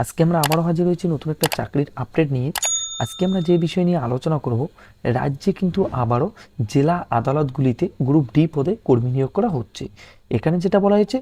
আজকে আমরা আবারও হাজির হয়েছি নতুন একটা চাকরির আপডেট নিয়ে। আজকে আমরা যে বিষয় নিয়ে আলোচনা করব, রাজ্যে কিন্তু আবারও জেলা আদালতগুলিতে গ্রুপ ডি পদে কর্মী নিয়োগ করা হচ্ছে। এখানে যেটা বলা হয়েছে,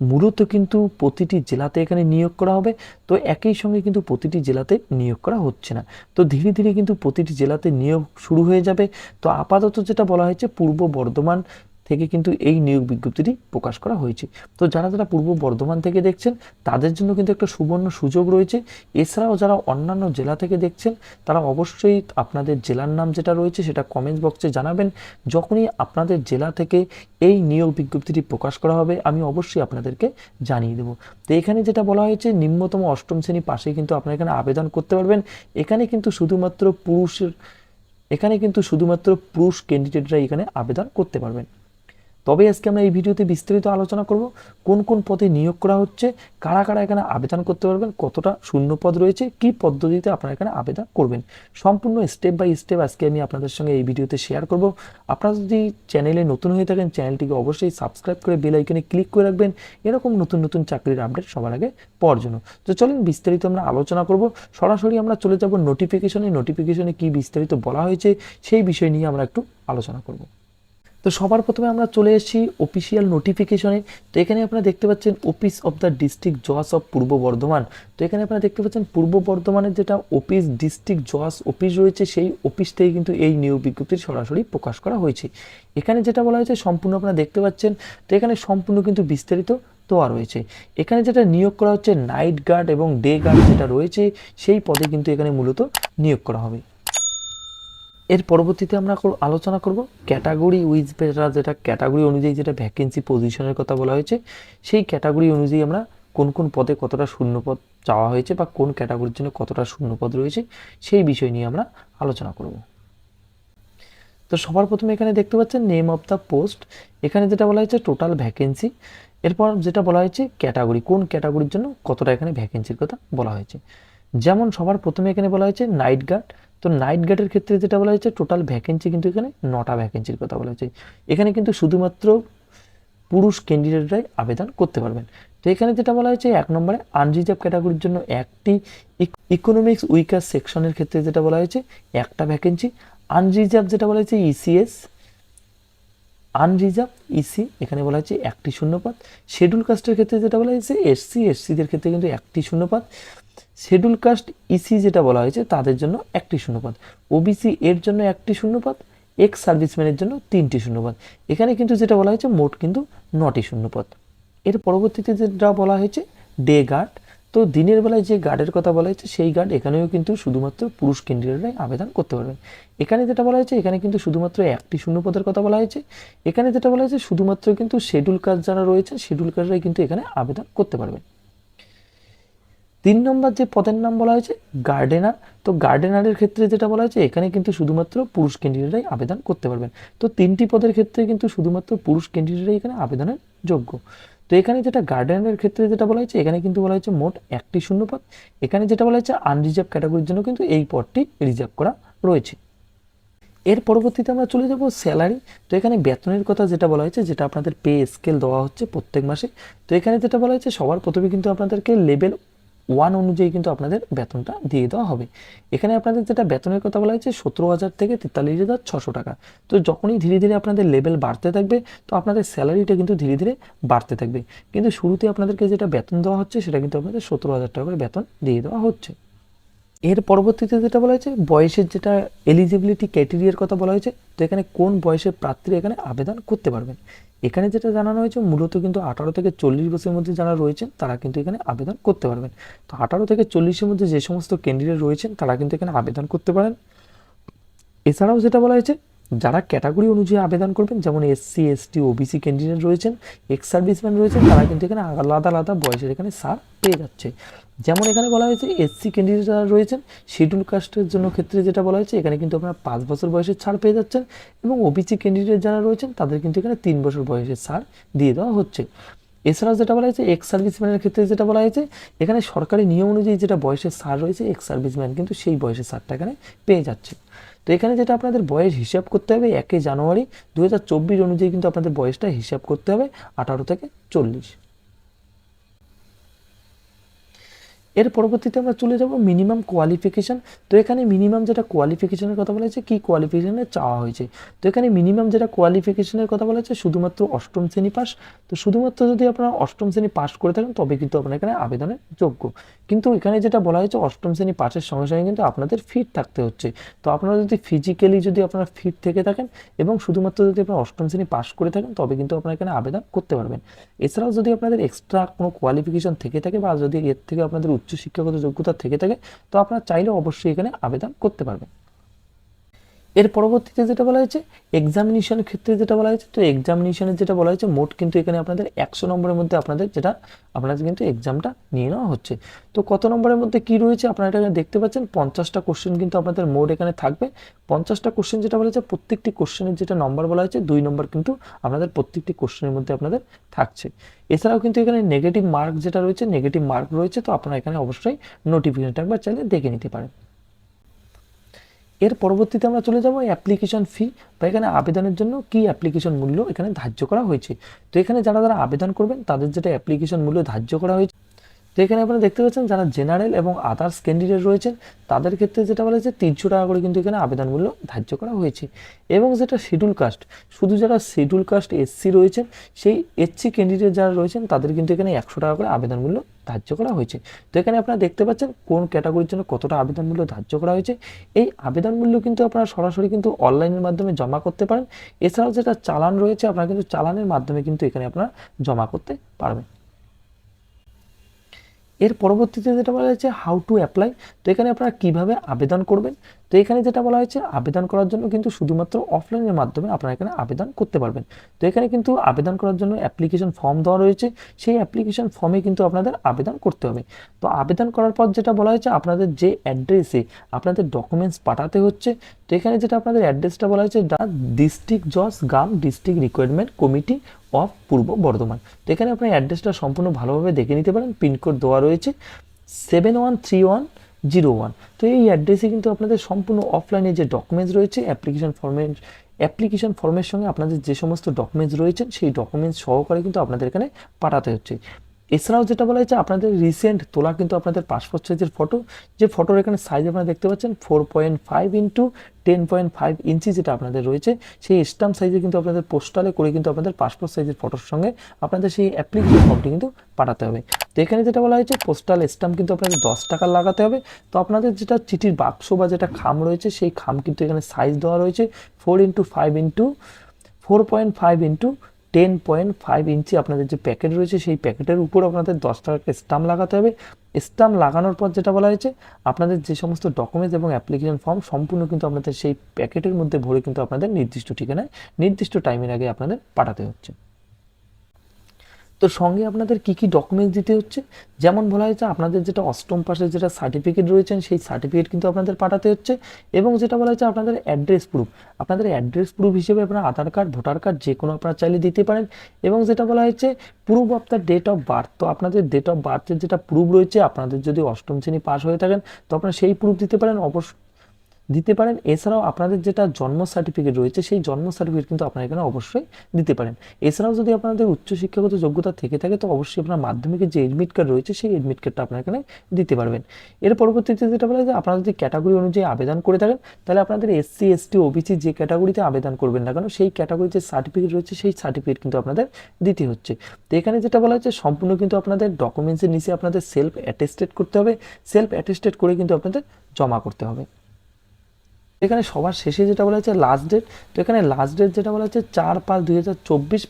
মূলত কিন্তু প্রতিটি জেলাতে এখানে নিয়োগ করা হবে। তো একই সঙ্গে কিন্তু প্রতিটি জেলাতে নিয়োগ করা হচ্ছে না। তো ধীরে ধীরে কিন্তু প্রতিটি জেলাতে নিয়োগ শুরু হয়ে যাবে। তো আপাতত যেটা বলা হয়েছে, পূর্ব বর্ধমান থেকে কিন্তু এই নিয়োগ বিজ্ঞপ্তিটি প্রকাশ করা হয়েছে। তো যারা যারা পূর্ব বর্ধমান থেকে দেখছেন, তাদের জন্য কিন্তু একটা সুবর্ণ সুযোগ রয়েছে। এছাড়াও যারা অন্যান্য জেলা থেকে দেখছেন, তারা অবশ্যই আপনাদের জেলার নাম যেটা রয়েছে সেটা কমেন্টস বক্সে জানাবেন। যখনই আপনাদের জেলা থেকে এই নিয়োগ বিজ্ঞপ্তিটি প্রকাশ করা হবে, আমি অবশ্যই আপনাদেরকে জানিয়ে দেবো। তো এখানে যেটা বলা হয়েছে, নিম্নতম অষ্টম শ্রেণী পাশে কিন্তু আপনারা এখানে আবেদন করতে পারবেন। এখানে কিন্তু শুধুমাত্র পুরুষ ক্যান্ডিডেটরা এখানে আবেদন করতে পারবেন। তবে আজকে আমরা এই ভিডিওতে বিস্তারিত আলোচনা করব কোন কোন পদে নিয়োগ করা হচ্ছে, কারা কারা এখানে আবেদন করতে পারবেন, কতটা শূন্য পদ রয়েছে, কি পদ্ধতিতে আপনারা এখানে আবেদন করবেন, সম্পূর্ণ স্টেপ বাই স্টেপ আজকে আমি আপনাদের সঙ্গে এই ভিডিওতে শেয়ার করব। আপনারা যদি চ্যানেলে নতুন হয়ে থাকেন, চ্যানেলটিকে অবশ্যই সাবস্ক্রাইব করে বেল আইকনে ক্লিক করে রাখবেন এরকম নতুন নতুন চাকরির আপডেট সবার আগে পাওয়ার জন্য। তো চলুন বিস্তারিত আমরা আলোচনা করব। সরাসরি আমরা চলে যাব নোটিফিকেশনে কি বিস্তারিত বলা হয়েছে সেই বিষয় নিয়ে আমরা একটু আলোচনা করব। তো সবার প্রথমে আমরা চলে এসেছি অফিসিয়াল নোটিফিকেশনে। তো এখানে আপনারা দেখতে পাচ্ছেন অফিস অফ দ্য ডিস্ট্রিক্ট জজ অফ পূর্ব বর্ধমান। তো এখানে আপনারা দেখতে পাচ্ছেন পূর্ব বর্ধমানের যেটা অফিস, ডিস্ট্রিক্ট জজ অফিস রয়েছে, সেই অফিস থেকে কিন্তু এই নিয়োগ বিজ্ঞপ্তি সরাসরি প্রকাশ করা হয়েছে। এখানে যেটা বলা হয়েছে সম্পূর্ণ আপনারা দেখতে পাচ্ছেন। তো এখানে সম্পূর্ণ কিন্তু বিস্তারিত দেওয়া রয়েছে। এখানে যেটা নিয়োগ করা হচ্ছে, নাইট গার্ড এবং ডে গার্ড যেটা রয়েছে সেই পদে কিন্তু এখানে মূলত নিয়োগ করা হবে। এর পরবর্তীতে আমরা আলোচনা করব ক্যাটাগরি উইজ যেটা ক্যাটাগরি অনুযায়ী যেটা ভ্যাকেন্সি পজিশনের কথা বলা হয়েছে, সেই ক্যাটাগরি অনুযায়ী আমরা কোন কোন পদে কতটা শূন্যপদ চাওয়া হয়েছে বা কোন ক্যাটাগরির জন্য কতটা শূন্যপদ রয়েছে সেই বিষয় নিয়ে আমরা আলোচনা করব। তো সবার প্রথমে এখানে দেখতে পাচ্ছেন নেম অফ দ্য পোস্ট। এখানে যেটা বলা হয়েছে টোটাল ভ্যাকেন্সি। এরপর যেটা বলা হয়েছে ক্যাটাগরি, কোন ক্যাটাগরির জন্য কতটা এখানে ভ্যাকেন্সির কথা বলা হয়েছে। যেমন সবার প্রথমে এখানে বলা হয়েছে নাইট গার্ড। তো নাইট গার্ডের ক্ষেত্রে যেটা বলা হয়েছে টোটাল ভ্যাকেন্সি কিন্তু এখানে 9টা ভ্যাকেন্সির কথা বলা হয়েছে। এখানে কিন্তু শুধুমাত্র পুরুষ ক্যান্ডিডেটরাই আবেদন করতে পারবেন। তো এখানে যেটা বলা হয়েছে 1 নম্বরে আনরিজার্ভ ক্যাটাগরির জন্য একটি, ইকোনমিক্স উইকার সেকশনের ক্ষেত্রে যেটা বলা হয়েছে একটা ভ্যাকেন্সি, আনরিজার্ভ যেটা বলা হয়েছে ইসিএস, আনরিজার্ভ ইসি এখানে বলা হয়েছে একটি শূন্যপদ। শিডিউল কাস্টের ক্ষেত্রে যেটা বলা হয়েছে এসসিদের ক্ষেত্রে কিন্তু একটি শূন্যপদ। শিডিউল কাস্ট ইসি যেটা বলা হয়েছে তাদের জন্য একটি শূন্যপদ, ওবিসি এর জন্য একটি শূন্যপদ, এক্স সার্ভিসম্যানের জন্য 3টি শূন্যপদ। এখানে কিন্তু যেটা বলা হয়েছে মোট কিন্তু 9টি শূন্যপদ। এর পরবর্তীতে যেটা বলা হয়েছে ডে গার্ড। তো দিনের বেলায় যে গার্ডের কথা বলা হয়েছে সেই গার্ড এখানেও কিন্তু শুধুমাত্র পুরুষ ক্যান্ডিডেটরাই আবেদন করতে পারবেন। এখানে যেটা বলা হয়েছে, এখানে কিন্তু শুধুমাত্র একটি শূন্যপদের কথা বলা হয়েছে। এখানে যেটা বলা হয়েছে শুধুমাত্র কিন্তু শিডিউল কাস্ট যারা রয়েছে শিডিউল কাস্টরাই কিন্তু এখানে আবেদন করতে পারবেন। 3 নম্বর যে পদের নাম বলা হয়েছে গার্ডেনার। তো গার্ডেনারের ক্ষেত্রে যেটা বলা হয়েছে এখানে কিন্তু শুধুমাত্র পুরুষ ক্যান্ডিডেটরাই আবেদন করতে পারবেন। তো 3টি পদের ক্ষেত্রে কিন্তু শুধুমাত্র পুরুষ ক্যান্ডিডেটরাই এখানে আবেদনের যোগ্য। তো এখানে যেটা গার্ডেনারের ক্ষেত্রে যেটা বলা হয়েছে, এখানে কিন্তু বলা হয়েছে মোট একটি শূন্যপদ। এখানে যেটা বলা হয়েছে আনরিজার্ভ ক্যাটাগরির জন্য কিন্তু এই পদটি রিজার্ভ করা রয়েছে। এর পরবর্তীতে আমরা চলে যাব স্যালারি। তো এখানে বেতনের কথা যেটা বলা হয়েছে, যেটা আপনাদের পে স্কেল দেওয়া হচ্ছে প্রত্যেক মাসে। তো এখানে যেটা বলা হয়েছে সবার প্রথমে কিন্তু আপনাদেরকে লেভেল 1 অনুযায়ী কিন্তু আপনাদের বেতনটা দিয়ে দেওয়া হবে। এখানে আপনাদের যেটা বেতনের কথা বলা হয়েছে 17,000 থেকে 43,600 টাকা। তো যখনই ধীরে ধীরে আপনাদের লেভেল বাড়তে থাকবে, তো আপনাদের স্যালারিটা কিন্তু ধীরে ধীরে বাড়তে থাকবে। কিন্তু শুরুতে আপনাদেরকে যেটা বেতন দেওয়া হচ্ছে সেটা কিন্তু আপনাদের 17,000 টাকা করে বেতন দিয়ে দেওয়া হচ্ছে। এর পরবর্তীতে যেটা বলা হয়েছে বয়সের যেটা এলিজিবিলিটি ক্রাইটেরিয়ার কথা বলা হয়েছে। তো এখানে কোন বয়সের প্রার্থীরা এখানে আবেদন করতে পারবেন। এখানে যেটা জানানো হয়েছে মূলত কিন্তু 18 থেকে 40 বছরের মধ্যে যারা রয়েছেন তারা কিন্তু এখানে আবেদন করতে পারবেন। তো 18 থেকে 40-এর মধ্যে যে সমস্ত ক্যান্ডিডেট রয়েছেন তারা কিন্তু এখানে আবেদন করতে পারেন। এছাড়াও যেটা বলা হয়েছে যারা ক্যাটাগরি অনুযায়ী আবেদন করবেন, যেমন এসসি এসটি ওবিসি ক্যান্ডিডেট রয়েছেন, এক্স সার্ভিসম্যান রয়েছেন, তারা কিন্তু এখানে আলাদা আলাদা বয়সের এখানে ছাড় পেয়ে যাচ্ছে। যেমন এখানে বলা হয়েছে এসসি ক্যান্ডিডেট যারা রয়েছেন শিডিউল কাস্টের জন্য ক্ষেত্রে যেটা বলা হয়েছে এখানে কিন্তু আপনারা 5 বছর বয়সের ছাড় পেয়ে যাচ্ছেন, এবং ওবিসি ক্যান্ডিডেট যারা রয়েছেন তাদের কিন্তু এখানে 3 বছর বয়সের ছাড় দিয়ে দেওয়া হচ্ছে। এছাড়াও যেটা বলা হয়েছে এক্স সার্ভিসম্যানের ক্ষেত্রে যেটা বলা হয়েছে, এখানে সরকারি নিয়ম অনুযায়ী যেটা বয়সের ছাড় রয়েছে এক্স সার্ভিসম্যান কিন্তু সেই বয়সের ছাড়টা এখানে পেয়ে যাচ্ছে। তো এখানে যেটা আপনাদের বয়স হিসাব করতে হবে 1 জানুয়ারি 2024 অনুযায়ী কিন্তু আপনাদের বয়সটা হিসাব করতে হবে 18 থেকে 40। এর পরবর্তীতে আমরা চলে যাব মিনিমাম কোয়ালিফিকেশান। তো এখানে মিনিমাম যেটা কোয়ালিফিকেশনের কথা বলা হয়েছে, কী কোয়ালিফিকেশানে চাওয়া হয়েছে। তো এখানে মিনিমাম যেটা কোয়ালিফিকেশনের কথা বলা হয়েছে শুধুমাত্র অষ্টম শ্রেণী পাস। তো শুধুমাত্র যদি আপনারা অষ্টম শ্রেণী পাস করে থাকেন তবে কিন্তু আপনারা এখানে আবেদনের যোগ্য। কিন্তু এখানে যেটা বলা হয়েছে অষ্টম শ্রেণী পাসের সঙ্গে সঙ্গে কিন্তু আপনাদের ফিট থাকতে হচ্ছে। তো আপনারা যদি ফিজিক্যালি যদি আপনারা ফিট থেকে থাকেন এবং শুধুমাত্র যদি আপনারা অষ্টম শ্রেণী পাস করে থাকেন তবে কিন্তু আপনারা এখানে আবেদন করতে পারবেন। এছাড়াও যদি আপনাদের এক্সট্রা কোনো কোয়ালিফিকেশন থেকে থাকে বা যদি এর থেকে আপনাদের উচ্চ শিক্ষাগত যোগ্যতা থেকে থাকে তো আপনারা চাইলে অবশ্যই এখানে আবেদন করতে পারবেন। এর পরবর্তীতে যেটা বলা হয়েছে এক্সামিনেশনের ক্ষেত্রে যেটা বলা হয়েছে, তো এক্সামিনেশনের যেটা বলা হয়েছে মোট কিন্তু এখানে আপনাদের 100 নম্বরের মধ্যে আপনাদের কিন্তু এক্সামটা নিয়ে নেওয়া হচ্ছে। তো কত নম্বরের মধ্যে কি রয়েছে আপনারা এটা দেখতে পাচ্ছেন, 50টা কোশ্চেন কিন্তু আপনাদের মোট এখানে থাকবে। 50টা কোশ্চেন যেটা বলা হয়েছে প্রত্যেকটি কোশ্চেনের যেটা নম্বর বলা হয়েছে 2 নম্বর কিন্তু আপনাদের প্রত্যেকটি কোশ্চেনের মধ্যে আপনাদের থাকছে। এছাড়াও কিন্তু এখানে নেগেটিভ মার্ক যেটা রয়েছে, নেগেটিভ মার্ক রয়েছে, তো আপনারা এখানে অবশ্যই নোটিফিকেশনটা একবার চাইলে দেখে নিতে পারেন। এর পরবর্তীতে আমরা চলে যাব অ্যাপ্লিকেশন ফি বা এখানে আবেদনের জন্য কি অ্যাপ্লিকেশন মূল্য এখানে ধার্য করা হয়েছে। তো এখানে যারা আবেদন করবেন তাদের যেটা অ্যাপ্লিকেশন মূল্য ধার্য করা হয়েছে, তো এখানে আপনারা দেখতে পাচ্ছেন যারা জেনারেল এবং আদার্স ক্যান্ডিডেট রয়েছেন তাদের ক্ষেত্রে যেটা বলা হয়েছে 300 টাকা করে কিন্তু এখানে আবেদন মূল্য ধার্য করা হয়েছে। এবং যেটা শিডিউল কাস্ট, শুধু যারা শিডিউল কাস্ট এসসি রয়েছেন সেই এসসি ক্যান্ডিডেট যারা রয়েছেন তাদের কিন্তু এখানে 100 টাকা করে আবেদন মূল্য ধার্য করা হয়েছে। তো এখানে আপনারা দেখতে পাচ্ছেন কোন ক্যাটাগরির জন্য কতটা আবেদন মূল্য ধার্য করা হয়েছে। এই আবেদন মূল্য কিন্তু আপনারা সরাসরি কিন্তু অনলাইনের মাধ্যমে জমা করতে পারেন। এছাড়াও যেটা চালান রয়েছে আপনারা কিন্তু চালানের মাধ্যমে কিন্তু এখানে আপনারা জমা করতে পারবেন। এর পরবর্তীতে যেটা বলা হয়েছে হাউ টু অ্যাপ্লাই, তো এখানে আপনারা কীভাবে আবেদন করবেন। তো এখানে যেটা বলা হয়েছে আবেদন করার জন্য কিন্তু শুধুমাত্র অফলাইনের মাধ্যমে আপনারা এখানে আবেদন করতে পারবেন। তো এখানে কিন্তু আবেদন করার জন্য অ্যাপ্লিকেশন ফর্ম দেওয়া রয়েছে, সেই অ্যাপ্লিকেশন ফর্মে কিন্তু আপনাদের আবেদন করতে হবে। তো আবেদন করার পর যেটা বলা হয়েছে আপনাদের যে অ্যাড্রেসে আপনাদের ডকুমেন্টস পাঠাতে হচ্ছে, তো এখানে যেটা আপনাদের অ্যাড্রেসটা বলা হয়েছে দ্য ডিস্ট্রিক্ট জজ গ্রাম ডিস্ট্রিক্ট রিকোয়ারমেন্ট কমিটি অফ পূর্ব বর্ধমান। তো এখানে আপনার অ্যাড্রেসটা সম্পূর্ণ ভালোভাবে দেখে নিতে পারেন। পিনকোড দেওয়া রয়েছে 713101। তো এই অ্যাড্রেসে কিন্তু আপনাদের সম্পূর্ণ অফলাইনে যে ডকুমেন্টস রয়েছে অ্যাপ্লিকেশন ফর্মের সঙ্গে আপনাদের যে সমস্ত ডকুমেন্টস রয়েছেন সেই ডকুমেন্টস সহকারে কিন্তু আপনাদের এখানে পাঠাতে হচ্ছে। এছাড়াও যেটা বলা হয়েছে আপনাদের রিসেন্ট তোলা কিন্তু আপনাদের পাসপোর্ট সাইজের ফটো, যে ফটোর এখানে সাইজ আপনারা দেখতে পাচ্ছেন 4.5 ইন্টু 10.5 ইঞ্চি যেটা আপনাদের রয়েছে সেই স্ট্যাম্প সাইজে কিন্তু আপনাদের পোস্টালে করে কিন্তু আপনাদের পাসপোর্ট সাইজের ফটোর সঙ্গে আপনাদের সেই অ্যাপ্লিকেশন ফর্মটি কিন্তু পাঠাতে হবে। তো এখানে যেটা বলা হয়েছে পোস্টাল স্ট্যাম্প কিন্তু আপনাদের 10 টাকা লাগাতে হবে। তো আপনাদের যেটা চিঠির বাক্স বা যেটা খাম রয়েছে সেই খাম কিন্তু এখানে সাইজ দেওয়া রয়েছে 4.5 ইন্টু 10.5 ইঞ্চি আপনাদের যে প্যাকেট রয়েছে সেই প্যাকেটের উপর আপনাদের 10 টাকার স্ট্যাম্প লাগাতে হবে। স্ট্যাম্প লাগানোর পর যেটা বলা হয়েছে আপনাদের যে সমস্ত ডকুমেন্টস এবং অ্যাপ্লিকেশন ফর্ম সম্পূর্ণ কিন্তু আপনাদের সেই প্যাকেটের মধ্যে ভরে কিন্তু আপনাদের নির্দিষ্ট ঠিকানায় নির্দিষ্ট টাইমের আগে আপনাদের পাঠাতে হচ্ছে। তো সঙ্গে আপনাদের কি কি ডকুমেন্টস দিতে হচ্ছে, যেমন বলা হয়েছে আপনাদের যেটা অষ্টম পাশের যেটা সার্টিফিকেট রয়েছেন সেই সার্টিফিকেট কিন্তু আপনাদের পাঠাতে হচ্ছে। এবং যেটা বলা হয়েছে আপনাদের অ্যাড্রেস প্রুফ হিসেবে আপনার আধার কার্ড ভোটার কার্ড যে কোনো আপনারা চাইলে দিতে পারেন। এবং যেটা বলা হয়েছে proof of the date of birth, তো আপনাদের ডেট অফ বার্থের যেটা প্রুফ রয়েছে আপনাদের যদি অষ্টম শ্রেণী পাস হয়ে থাকেন তো আপনারা সেই প্রুফ দিতে পারেন এছাড়াও আপনাদের যেটা জন্ম সার্টিফিকেট রয়েছে সেই জন্ম সার্টিফিকেট কিন্তু আপনারা এখানে অবশ্যই দিতে পারেন। এছাড়াও যদি আপনাদের উচ্চ শিক্ষাগত যোগ্যতা থেকে থাকে তো অবশ্যই আপনার মাধ্যমিকের যে এডমিট কার্ড রয়েছে সেই এডমিট কার্ডটা আপনারা এখানে দিতে পারবেন। এর পরবর্তীতে যেটা বলা যায় আপনারা যদি ক্যাটাগরি অনুযায়ী আবেদন করে থাকেন তাহলে আপনাদের এসসি এসটি ওবিসি যে ক্যাটাগরিতে আবেদন করবেন না কেন সেই ক্যাটাগরির যে সার্টিফিকেট রয়েছে সেই সার্টিফিকেট কিন্তু আপনাদের দিতে হচ্ছে। তো এখানে যেটা বলা হচ্ছে সম্পূর্ণ কিন্তু আপনাদের ডকুমেন্টসের নিচে আপনাদের সেলফ অ্যাটেস্টেড করতে হবে, সেলফ অ্যাটেস্টেড করে কিন্তু আপনাদের জমা করতে হবে। এখানে সবার শেষে যেটা বলা হচ্ছে লাস্ট ডেট, তো এখানে লাস্ট ডেট যেটা বলা হচ্ছে 4/5/2024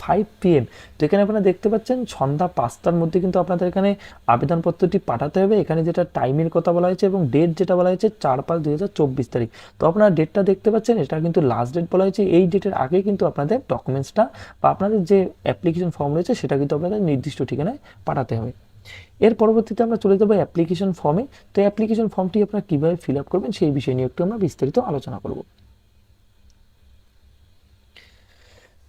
5 PM। তো এখানে আপনারা দেখতে পাচ্ছেন সন্ধ্যা 5টার মধ্যে কিন্তু আপনাদের এখানে আবেদনপত্রটি পাঠাতে হবে। এখানে যেটা টাইমের কথা বলা হয়েছে এবং ডেট যেটা বলা হয়েছে 4/5/2024 তারিখ। তো আপনারা ডেটটা দেখতে পাচ্ছেন এটা কিন্তু লাস্ট ডেট বলা হয়েছে। এই ডেটের আগে কিন্তু আপনাদের ডকুমেন্টসটা বা আপনাদের যে অ্যাপ্লিকেশন ফর্ম রয়েছে সেটা কিন্তু আপনাদের নির্দিষ্ট ঠিকানায় পাঠাতে হবে। এর পরবর্তীতে আমরা চলে যাব অ্যাপ্লিকেশন ফর্মে। তো অ্যাপ্লিকেশন ফর্মটি আপনারা কীভাবে ফিল আপ করবেন সেই বিষয় নিয়ে একটু আমরা বিস্তারিত আলোচনা করব।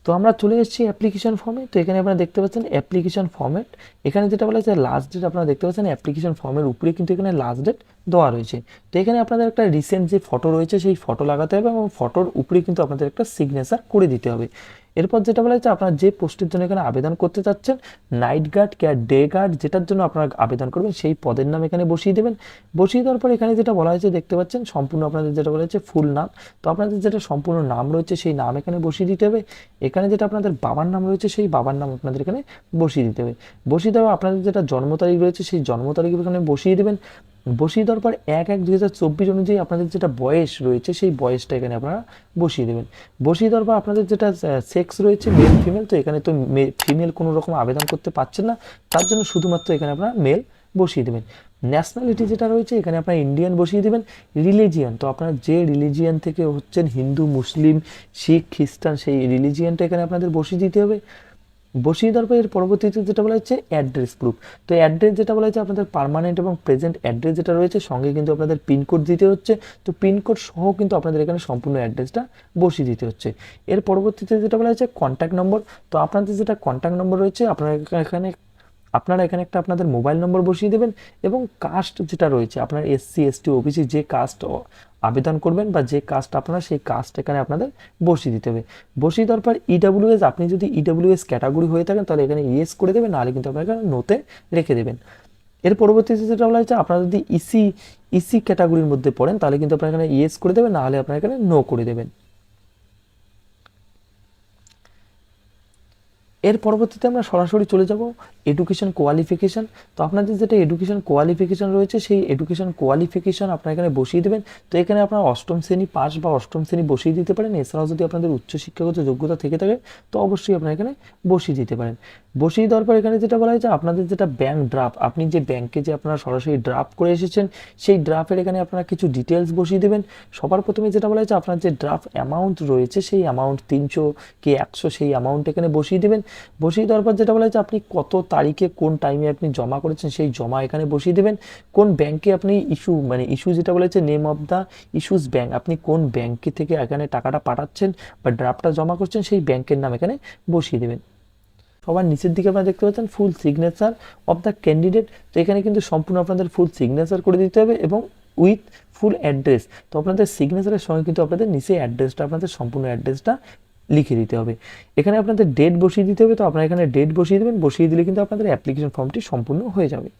তো আমরা চলে এসেছি অ্যাপ্লিকেশন ফর্মে। তো এখানে আপনারা দেখতে পাচ্ছেন অ্যাপ্লিকেশন ফর্মেট, এখানে যেটা বলা হচ্ছে লাস্ট ডেট আপনারা দেখতে পাচ্ছেন অ্যাপ্লিকেশন ফর্মের উপরে কিন্তু এখানে লাস্ট ডেট দেওয়া রয়েছে। তো এখানে আপনাদের একটা রিসেন্ট যে ফটো রয়েছে সেই ফটো লাগাতে হবে এবং ফটোর উপরে কিন্তু আপনাদের একটা সিগনেচার করে দিতে হবে। এরপর যেটা বলা হচ্ছে আপনার যে পোস্টের জন্য এখানে আবেদন করতে চাচ্ছেন, নাইট গার্ড কে ডে গার্ড, যেটার জন্য আপনারা আবেদন করবেন সেই পদের নাম এখানে বসিয়ে দেবেন। বসিয়ে দেওয়ার পর এখানে যেটা বলা হয়েছে দেখতে পাচ্ছেন সম্পূর্ণ আপনাদের যেটা বলা হয়েছে ফুল নাম, তো আপনাদের যেটা সম্পূর্ণ নাম রয়েছে সেই নাম এখানে বসিয়ে দিতে হবে। এখানে যেটা আপনাদের বাবার নাম রয়েছে সেই বাবার নাম আপনাদের এখানে বসিয়ে দিতে হবে। বসিয়ে দেওয়া আপনাদের যেটা জন্ম তারিখ রয়েছে সেই জন্ম তারিখ এখানে বসিয়ে দেবেন। বসিয়ে দেওয়ার পর 1/1/2024 অনুযায়ী আপনাদের যেটা বয়স রয়েছে সেই বয়সটা এখানে আপনারা বসিয়ে দেবেন। বসিয়ে দেওয়ার পর আপনাদের যেটা সেক্স রয়েছে মেল ফিমেল, তো এখানে তো ফিমেল কোনো রকম আবেদন করতে পারছেন না, তার জন্য শুধুমাত্র এখানে আপনারা মেল বসিয়ে দেবেন। ন্যাশনালিটি যেটা রয়েছে এখানে আপনারা ইন্ডিয়ান বসিয়ে দেবেন। রিলিজিয়ান, তো আপনারা যে রিলিজিয়ান থেকে হচ্ছেন হিন্দু, মুসলিম, শিখ, খ্রিস্টান, সেই রিলিজিয়ানটা এখানে আপনাদের বসিয়ে দিতে হবে। বসিয়ে দেওয়ার পর এর পরবর্তীতে যেটা বলা হচ্ছে অ্যাড্রেস প্রুফ, তো অ্যাড্রেস যেটা বলা হচ্ছে আপনাদের পার্মানেন্ট এবং প্রেজেন্ট অ্যাড্রেস যেটা রয়েছে সঙ্গে কিন্তু আপনাদের পিনকোড দিতে হচ্ছে, তো পিনকোড সহ কিন্তু আপনাদের এখানে সম্পূর্ণ অ্যাড্রেসটা বসিয়ে দিতে হচ্ছে। এর পরবর্তীতে যেটা বলা হচ্ছে কন্ট্যাক্ট নম্বর, তো আপনাদের যেটা কন্ট্যাক্ট নম্বর রয়েছে আপনারা এখানে একটা আপনাদের মোবাইল নম্বর বসিয়ে দেবেন। এবং কাস্ট যেটা রয়েছে আপনার এসসি, এসটি, ওবিসি যে কাস্ট আবেদন করবেন বা যে কাস্ট আপনারা সেই কাস্ট এখানে আপনাদের বসিয়ে দিতে হবে। বসিয়ে দেওয়ার পর ইডাব্লিউএস, আপনি যদি ইডাব্লিউএস ক্যাটাগরি হয়ে থাকেন তাহলে এখানে ইয়েস করে দেবেন, নাহলে কিন্তু আপনারা এখানে নোতে রেখে দেবেন। এর পরবর্তীতে যেটা বলা হচ্ছে আপনারা যদি ইসি ক্যাটাগরির মধ্যে পড়েন তাহলে কিন্তু আপনারা এখানে ইয়েস করে দেবেন, নাহলে আপনারা এখানে নো করে দেবেন। এর পরবর্তীতে আমরা সরাসরি চলে যাব এডুকেশন কোয়ালিফিকেশান, তো আপনাদের যেটা এডুকেশন কোয়ালিফিকেশান রয়েছে সেই এডুকেশন কোয়ালিফিকেশান আপনারা এখানে বসিয়ে দেবেন। তো এখানে আপনারা অষ্টম শ্রেণী পাস বা অষ্টম শ্রেণী বসিয়ে দিতে পারেন। এছাড়াও যদি আপনাদের উচ্চশিক্ষাগত যোগ্যতা থেকে থাকে তো অবশ্যই আপনারা এখানে বসিয়ে দিতে পারেন। বসিয়ে দেওয়ার পর এখানে যেটা বলা হয়েছে আপনাদের যেটা ব্যাংক ড্রাফট, আপনি যে ব্যাংকে যে আপনারা সরাসরি ড্রাফট করে এসেছেন সেই ড্রাফটের এখানে আপনারা কিছু ডিটেলস বসিয়ে দেবেন। সবার প্রথমে যেটা বলা হয়েছে আপনার যে ড্রাফট অ্যামাউন্ট রয়েছে সেই অ্যামাউন্ট 300 কি 100 সেই অ্যামাউন্ট এখানে বসিয়ে দেবেন। বসিয়ে দেওয়ার পর যেটা বলা হয়েছে আপনি কত তারিখে কোন টাইমে আপনি জমা করেছেন সেই জমা এখানে বসিয়ে দেবেন। কোন ব্যাংকে আপনি ইস্যু যেটা বলেছে name of the issues bank, আপনি কোন ব্যাংকে থেকে এখানে টাকাটা পাঠাচ্ছেন বা ড্রাফটটা জমা করছেন সেই ব্যাংকের নাম এখানে বসিয়ে দেবেন। সবার নিচের দিকে আপনারা দেখতে পাচ্ছেন full signature of the candidate, তো এখানে কিন্তু সম্পূর্ণ আপনাদের ফুল সিগনেচার করে দিতে হবে এবং উইথ ফুল অ্যাড্রেস, তো আপনাদের সিগনেচারের সঙ্গে কিন্তু আপনাদের নিচে অ্যাড্রেসটা আপনাদের সম্পূর্ণ অ্যাড্রেসটা লিখে দিতে হবে। এখানে আপনাদের ডেট বসিয়ে দিতে হবে, তো আপনারা এখানে ডেট বসিয়ে দেবেন। বসিয়ে দিলে কিন্তু আপনাদের অ্যাপ্লিকেশন ফর্মটি সম্পূর্ণ হয়ে যাবে।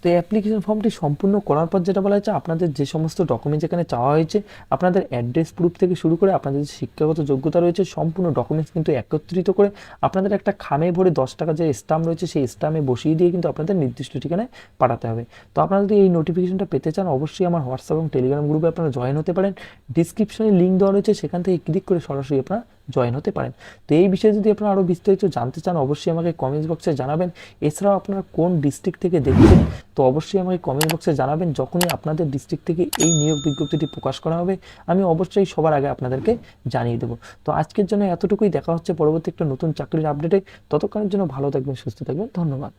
তো এই অ্যাপ্লিকেশন ফর্মটি সম্পূর্ণ করার পর যেটা বলা হয়েছে আপনাদের যে সমস্ত ডকুমেন্টস এখানে চাওয়া হয়েছে, আপনাদের অ্যাড্রেস প্রুফ থেকে শুরু করে আপনাদের যে শিক্ষাগত যোগ্যতা রয়েছে সম্পূর্ণ ডকুমেন্টস কিন্তু একত্রিত করে আপনাদের একটা খামে ভরে 10 টাকা যে স্ট্যাম্প রয়েছে সেই স্ট্যাম্পে বসিয়ে দিয়ে কিন্তু আপনাদের নির্দিষ্ট ঠিকানায় পাঠাতে হবে। তো আপনারা যদি এই নোটিফিকেশনটা পেতে চান অবশ্যই আমার হোয়াটসঅ্যাপ এবং টেলিগ্রাম গ্রুপে আপনারা জয়েন হতে পারেন। ডিসক্রিপশনে লিঙ্ক দেওয়া রয়েছে, সেখান থেকে ক্লিক করে সরাসরি আপনারা জয়েন হতে পারেন। তো এই বিষয়ে যদি আপনারা আরও বিস্তারিত জানতে চান অবশ্যই আমাকে কমেন্টস বক্সে জানাবেন। এছাড়াও আপনারা কোন ডিস্ট্রিক্ট থেকে দেখছেন তো অবশ্যই আমাকে কমেন্ট বক্সে জানাবেন। যখনই আপনাদের ডিস্ট্রিক্ট থেকে এই নিয়োগ বিজ্ঞপ্তিটি প্রকাশ করা হবে আমি অবশ্যই সবার আগে আপনাদেরকে জানিয়ে দেবো। তো আজকের জন্য এতটুকুই, দেখা হচ্ছে পরবর্তী একটা নতুন চাকরির আপডেটে। ততক্ষণের জন্য ভালো থাকবেন, সুস্থ থাকবেন, ধন্যবাদ।